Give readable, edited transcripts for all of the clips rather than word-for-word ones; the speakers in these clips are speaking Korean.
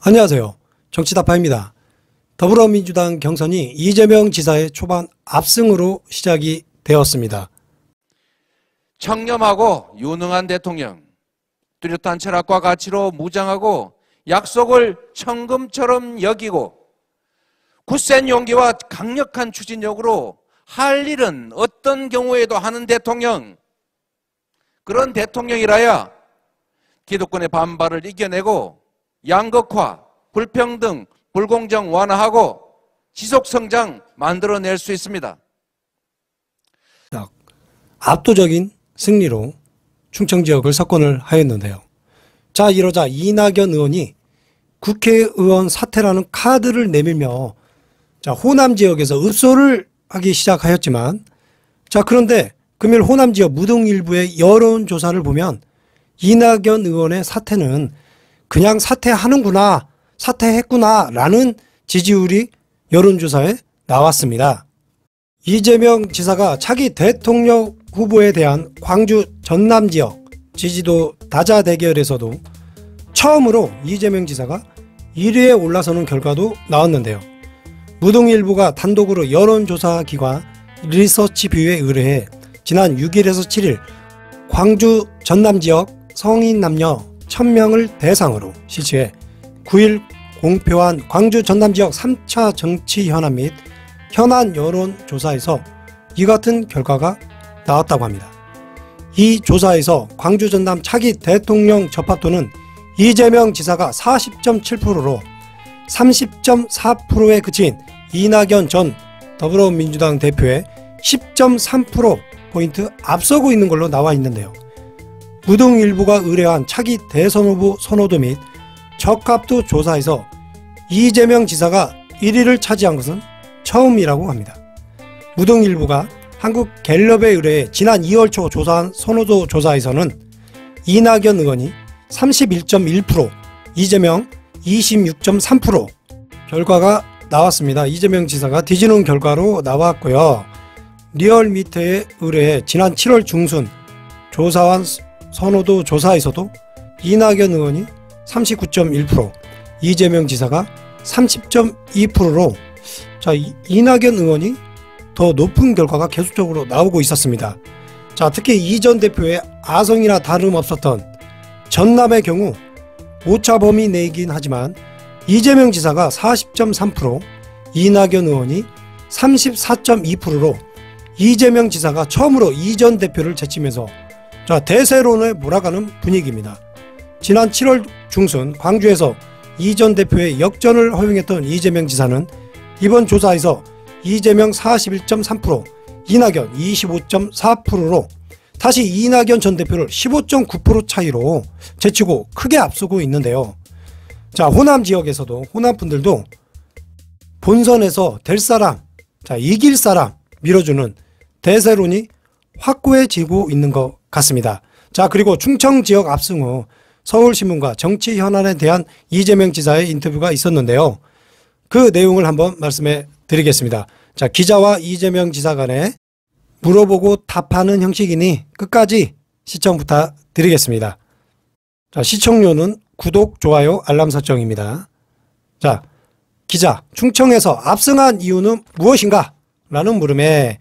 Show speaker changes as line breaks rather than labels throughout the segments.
안녕하세요. 정치다파입니다. 더불어민주당 경선이 이재명 지사의 초반 압승으로 시작이 되었습니다.
청렴하고 유능한 대통령, 뚜렷한 철학과 가치로 무장하고 약속을 천금처럼 여기고 굳센 용기와 강력한 추진력으로 할 일은 어떤 경우에도 하는 대통령, 그런 대통령이라야 기득권의 반발을 이겨내고 양극화, 불평등, 불공정 완화하고 지속성장 만들어낼 수 있습니다.
압도적인 승리로 충청 지역을 석권을 하였는데요. 자, 이러자 이낙연 의원이 국회의원 사퇴라는 카드를 내밀며 호남 지역에서 읍소를 하기 시작하였지만, 그런데 금일 호남 지역 무등일보의 여론조사를 보면 이낙연 의원의 사퇴는 그냥 사퇴하는구나, 사퇴했구나 라는 지지율이 여론조사에 나왔습니다. 이재명 지사가 차기 대통령 후보에 대한 광주 전남 지역 지지도 다자 대결에서도 처음으로 이재명 지사가 1위에 올라서는 결과도 나왔는데요. 무등일보가 단독으로 여론조사 기관 리서치뷰에 의뢰해 지난 6일에서 7일 광주 전남 지역 성인 남녀 1000명을 대상으로 실시해 9일 공표한 광주 전남 지역 3차 정치 현안 및 현안 여론조사에서 이 같은 결과가 나왔다고 합니다. 이 조사에서 광주 전남 차기 대통령 접합도는 이재명 지사가 40.7%로 30.4%에 그친 이낙연 전 더불어민주당 대표의 10.3%포인트 앞서고 있는 걸로 나와 있는데요. 무등일보가 의뢰한 차기 대선 후보 선호도 및 적합도 조사에서 이재명 지사가 1위를 차지한 것은 처음이라고 합니다. 무등일보가 한국갤럽에 의뢰해 지난 2월 초 조사한 선호도 조사에서는 이낙연 의원이 31.1%, 이재명 26.3% 결과가 나왔습니다. 이재명 지사가 뒤지는 결과로 나왔고요. 리얼미터에 의뢰해 지난 7월 중순 조사한 선호도 조사에서도 이낙연 의원이 39.1%, 이재명 지사가 30.2%로 이낙연 의원이 더 높은 결과가 계속적으로 나오고 있었습니다. 특히 이 전 대표의 아성이나 다름없었던 전남의 경우 오차 범위 내이긴 하지만 이재명 지사가 40.3%, 이낙연 의원이 34.2%로 이재명 지사가 처음으로 이 전 대표를 제치면서 대세론에 몰아가는 분위기입니다. 지난 7월 중순 광주에서 이 전 대표의 역전을 허용했던 이재명 지사는 이번 조사에서 이재명 41.3%, 이낙연 25.4%로 다시 이낙연 전 대표를 15.9% 차이로 제치고 크게 앞서고 있는데요. 호남 지역에서도 호남 분들도 본선에서 될 사람, 이길 사람 밀어주는 대세론이 확고해지고 있는 것 같습니다. 그리고 충청 지역 압승 후 서울신문과 정치 현안에 대한 이재명 지사의 인터뷰가 있었는데요. 그 내용을 한번 말씀해 드리겠습니다. 기자와 이재명 지사 간에 물어보고 답하는 형식이니 끝까지 시청 부탁드리겠습니다. 시청료는 구독, 좋아요, 알람 설정입니다. 기자, 충청에서 압승한 이유는 무엇인가? 라는 물음에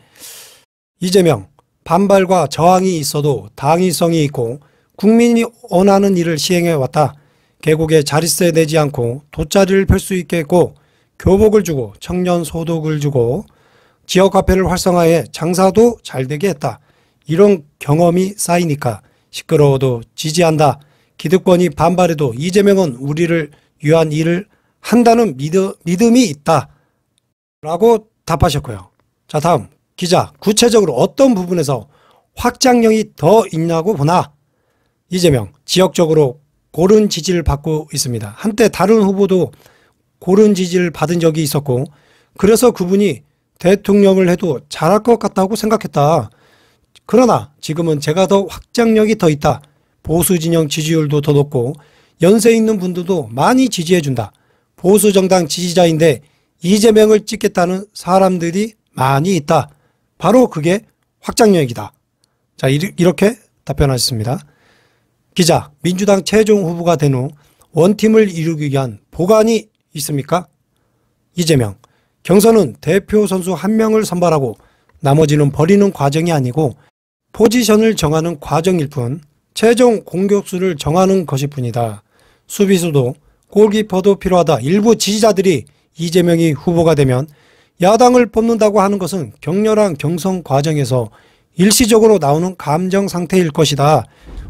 이재명, 반발과 저항이 있어도 당위성이 있고 국민이 원하는 일을 시행해왔다. 계곡에 자릿세 내지 않고 돗자리를 펼 수 있게 했고 교복을 주고 청년 소득을 주고 지역 화폐를 활성화해 장사도 잘 되게 했다. 이런 경험이 쌓이니까 시끄러워도 지지한다. 기득권이 반발해도 이재명은 우리를 위한 일을 한다는 믿음이 있다. 라고 답하셨고요. 다음 기자, 구체적으로 어떤 부분에서 확장력이 더 있냐고 보나? 이재명, 지역적으로 고른 지지를 받고 있습니다. 한때 다른 후보도 고른 지지를 받은 적이 있었고 그래서 그분이 대통령을 해도 잘할 것 같다고 생각했다. 그러나 지금은 제가 더 확장력이 더 있다. 보수 진영 지지율도 더 높고 연세 있는 분들도 많이 지지해준다. 보수 정당 지지자인데 이재명을 찍겠다는 사람들이 많이 있다. 바로 그게 확장력이다. 이렇게 답변하셨습니다. 기자, 민주당 최종 후보가 된 후 원팀을 이루기 위한 보관이 있습니까? 이재명, 경선은 대표 선수 한 명을 선발하고 나머지는 버리는 과정이 아니고 포지션을 정하는 과정일 뿐 최종 공격수를 정하는 것일 뿐이다. 수비수도 골키퍼도 필요하다. 일부 지지자들이 이재명이 후보가 되면 야당을 뽑는다고 하는 것은 격렬한 경선 과정에서 일시적으로 나오는 감정 상태일 것이다.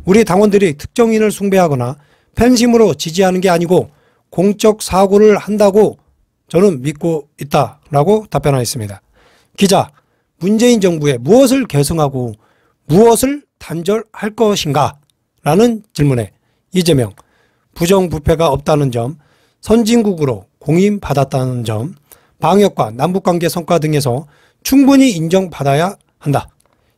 우리 당원들이 특정인을 숭배하거나 팬심으로 지지하는 게 아니고 공적 사고를 한다고 저는 믿고 있다라고 답변하였습니다. 기자, 문재인 정부에 무엇을 계승하고 무엇을 단절할 것인가? 라는 질문에 이재명, 부정부패가 없다는 점, 선진국으로 공인받았다는 점, 방역과 남북관계 성과 등에서 충분히 인정받아야 한다.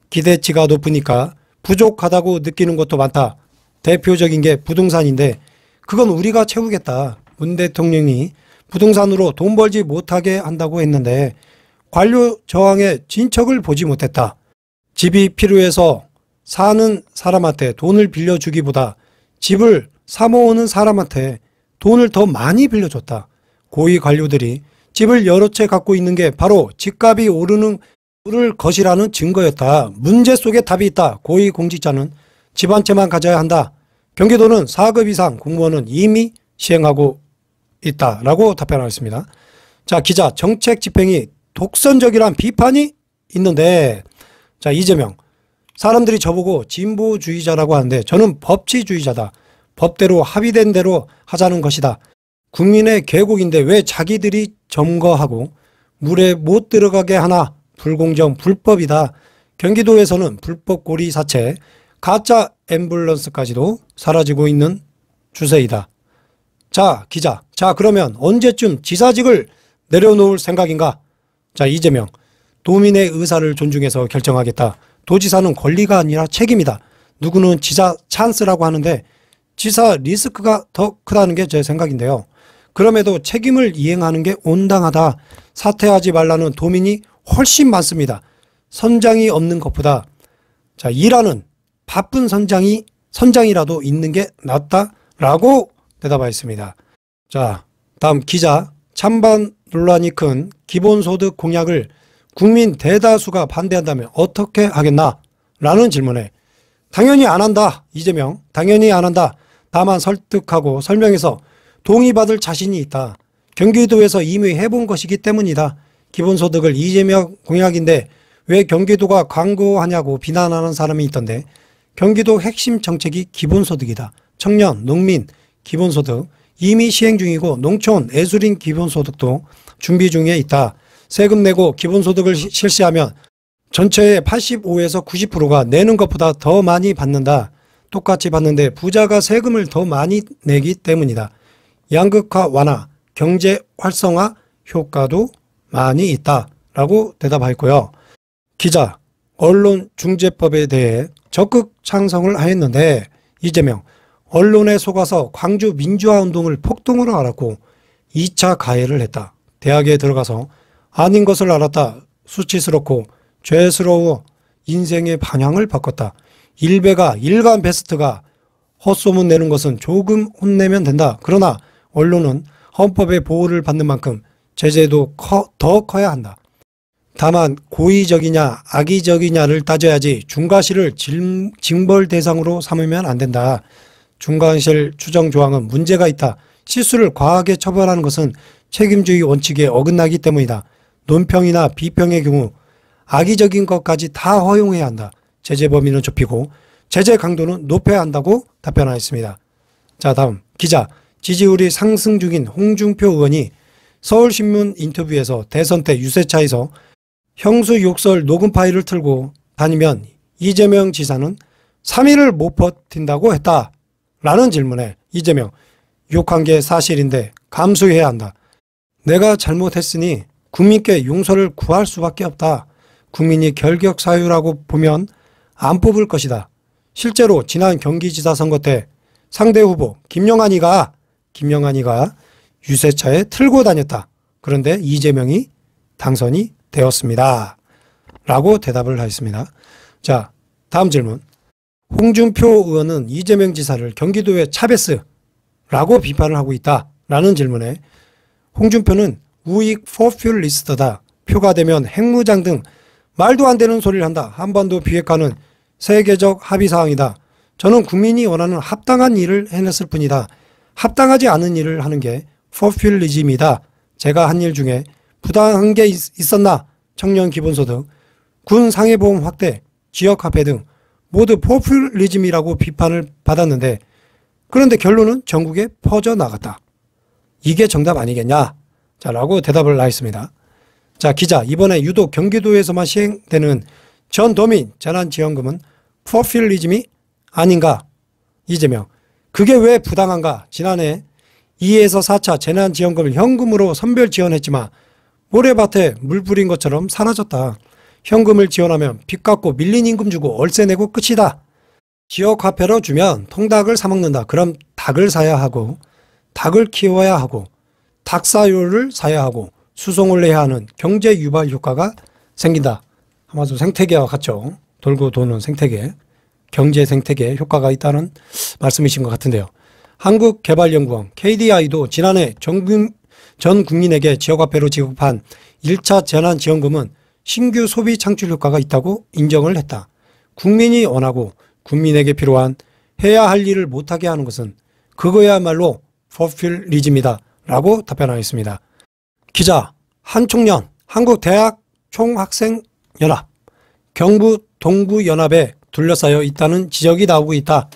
기대치가 높으니까 부족하다고 느끼는 것도 많다. 대표적인 게 부동산인데 그건 우리가 채우겠다. 문 대통령이 부동산으로 돈 벌지 못하게 한다고 했는데 관료 저항의 진척을 보지 못했다. 집이 필요해서 사는 사람한테 돈을 빌려주기보다 집을 사모으는 사람한테 돈을 더 많이 빌려줬다. 고위 관료들이 집을 여러 채 갖고 있는 게 바로 집값이 오르는 것이라는 증거였다. 문제 속에 답이 있다. 고위 공직자는 집 한 채만 가져야 한다. 경기도는 4급 이상 공무원은 이미 시행하고 있다라고 답변하였습니다. 자, 기자, 정책 집행이 독선적이란 비판이 있는데, 자, 이재명, 사람들이 저보고 진보주의자라고 하는데 저는 법치주의자다. 법대로 합의된 대로 하자는 것이다. 국민의 계곡인데 왜 자기들이 점거하고 물에 못 들어가게 하나? 불공정, 불법이다. 경기도에서는 불법 고리 사채, 가짜 앰뷸런스까지도 사라지고 있는 추세이다. 자, 기자. 자, 그러면 언제쯤 지사직을 내려놓을 생각인가? 자, 이재명. 도민의 의사를 존중해서 결정하겠다. 도지사는 권리가 아니라 책임이다. 누구는 지사 찬스라고 하는데 지사 리스크가 더 크다는 게 제 생각인데요. 그럼에도 책임을 이행하는 게 온당하다. 사퇴하지 말라는 도민이 훨씬 많습니다. 선장이 없는 것보다 자, 일하는 바쁜 선장이라도 있는 게 낫다라고 대답하였습니다. 자, 다음 기자. 찬반 논란이 큰 기본소득 공약을 국민 대다수가 반대한다면 어떻게 하겠나? 라는 질문에 당연히 안 한다. 이재명, 당연히 안 한다. 다만 설득하고 설명해서 동의받을 자신이 있다. 경기도에서 이미 해본 것이기 때문이다. 기본소득을 이재명 공약인데 왜 경기도가 광고하냐고 비난하는 사람이 있던데 경기도 핵심 정책이 기본소득이다. 청년, 농민, 기본소득 이미 시행 중이고 농촌, 애수린 기본소득도 준비 중에 있다. 세금 내고 기본소득을 실시하면 전체의 85에서 90%가 내는 것보다 더 많이 받는다. 똑같이 받는데 부자가 세금을 더 많이 내기 때문이다. 양극화 완화, 경제 활성화 효과도 많이 있다. 라고 대답하였고요. 기자, 언론중재법에 대해 적극 찬성을 하였는데 이재명, 언론에 속아서 광주 민주화운동을 폭동으로 알았고 2차 가해를 했다. 대학에 들어가서 아닌 것을 알았다. 수치스럽고 죄스러워 인생의 방향을 바꿨다. 일베가 일간 베스트가 헛소문 내는 것은 조금 혼내면 된다. 그러나 언론은 헌법의 보호를 받는 만큼 제재도 더 커야 한다. 다만 고의적이냐 악의적이냐를 따져야지 중과실을 징벌 대상으로 삼으면 안 된다. 중과실 추정 조항은 문제가 있다. 실수를 과하게 처벌하는 것은 책임주의 원칙에 어긋나기 때문이다. 논평이나 비평의 경우 악의적인 것까지 다 허용해야 한다. 제재 범위는 좁히고 제재 강도는 높여야 한다고 답변하였습니다. 자, 다음 기자. 지지율이 상승 중인 홍준표 의원이 서울신문 인터뷰에서 대선 때 유세차에서 형수 욕설 녹음 파일을 틀고 다니면 이재명 지사는 3일을 못 버틴다고 했다. 라는 질문에 이재명, 욕한 게 사실인데 감수해야 한다. 내가 잘못했으니 국민께 용서를 구할 수밖에 없다. 국민이 결격 사유라고 보면 안 뽑을 것이다. 실제로 지난 경기지사 선거 때 상대 후보 김영환이가 유세차에 틀고 다녔다. 그런데 이재명이 당선이 되었습니다. 라고 대답을 하였습니다. 자, 다음 질문. 홍준표 의원은 이재명 지사를 경기도의 차베스라고 비판을 하고 있다. 라는 질문에 홍준표는 우익 포퓰리스트다. 표가 되면 핵무장 등 말도 안 되는 소리를 한다. 한반도 비핵화는 세계적 합의사항이다. 저는 국민이 원하는 합당한 일을 해냈을 뿐이다. 합당하지 않은 일을 하는 게 포퓰리즘이다. 제가 한 일 중에 부당한 게 있었나? 청년 기본소득, 군 상해보험 확대, 지역화폐 등 모두 포퓰리즘이라고 비판을 받았는데 그런데 결론은 전국에 퍼져나갔다. 이게 정답 아니겠냐? 자, 라고 대답을 하였습니다. 자, 기자, 이번에 유독 경기도에서만 시행되는 전도민 재난지원금은 포퓰리즘이 아닌가? 이재명, 그게 왜 부당한가? 지난해 2에서 4차 재난지원금을 현금으로 선별 지원했지만 모래밭에 물 뿌린 것처럼 사라졌다. 현금을 지원하면 빚 갚고 밀린 임금 주고 월세 내고 끝이다. 지역화폐로 주면 통닭을 사 먹는다. 그럼 닭을 사야 하고 닭을 키워야 하고 닭사료를 사야 하고 수송을 해야 하는 경제 유발 효과가 생긴다. 아마도 생태계와 같죠. 돌고 도는 생태계, 경제 생태계 효과가 있다는 말씀이신 것 같은데요. 한국개발연구원 KDI도 지난해 전 국민에게 지역화폐로 지급한 1차 재난지원금은 신규 소비 창출 효과가 있다고 인정을 했다. 국민이 원하고 국민에게 필요한 해야 할 일을 못하게 하는 것은 그거야말로 포퓰리즘이다 라고 답변하였습니다. 기자, 한 총련, 한국대학 총학생연합, 경부 동부연합에 둘러싸여 있다는 지적이 나오고 있다.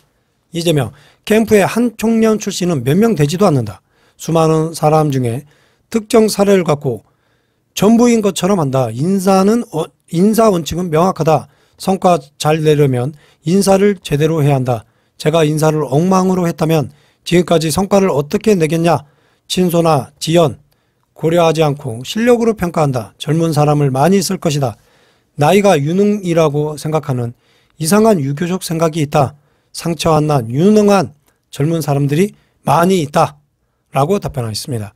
이재명, 캠프의 한 총련 출신은 몇 명 되지도 않는다. 수많은 사람 중에 특정 사례를 갖고 전부인 것처럼 한다. 인사 원칙은 명확하다. 성과 잘 내려면 인사를 제대로 해야 한다. 제가 인사를 엉망으로 했다면 지금까지 성과를 어떻게 내겠냐. 친소나 지연 고려하지 않고 실력으로 평가한다. 젊은 사람을 많이 쓸 것이다. 나이가 유능이라고 생각하는 이상한 유교적 생각이 있다. 상처 안 난 유능한 젊은 사람들이 많이 있다. 라고 답변하였습니다.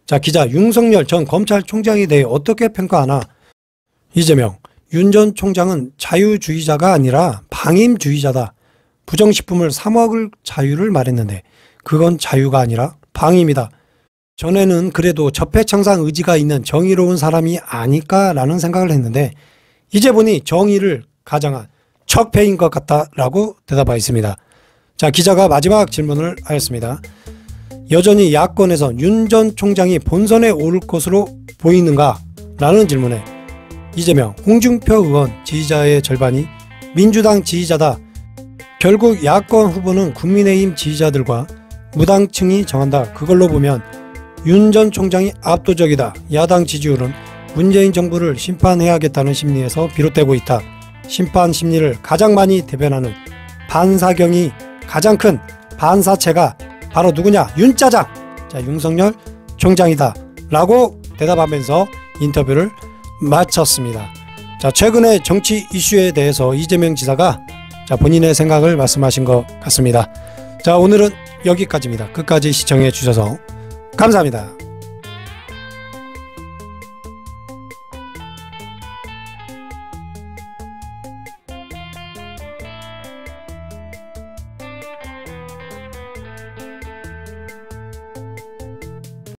자, 기자, 윤석열 전 검찰총장에 대해 어떻게 평가하나? 이재명, 윤 전 총장은 자유주의자가 아니라 방임주의자다. 부정식품을 사 먹을 자유를 말했는데 그건 자유가 아니라 방임이다. 전에는 그래도 적폐청산 의지가 있는 정의로운 사람이 아닐까라는 생각을 했는데 이제 보니 정의를 가장한 적폐인 것 같다라고 대답하였습니다. 자, 기자가 마지막 질문을 하였습니다. 여전히 야권에서 윤 전 총장이 본선에 오를 것으로 보이는가? 라는 질문에 이재명, 홍준표 의원 지지자의 절반이 민주당 지지자다. 결국 야권 후보는 국민의힘 지지자들과 무당층이 정한다. 그걸로 보면 윤 전 총장이 압도적이다. 야당 지지율은 문재인 정부를 심판해야겠다는 심리에서 비롯되고 있다. 심판 심리를 가장 많이 대변하는 반사경이 가장 큰 반사체가 바로 누구냐? 윤짜장! 자, 윤석열 총장이다. 라고 대답하면서 인터뷰를 마쳤습니다. 자, 최근의 정치 이슈에 대해서 이재명 지사가 본인의 생각을 말씀하신 것 같습니다. 자, 오늘은 여기까지입니다. 끝까지 시청해 주셔서 감사합니다.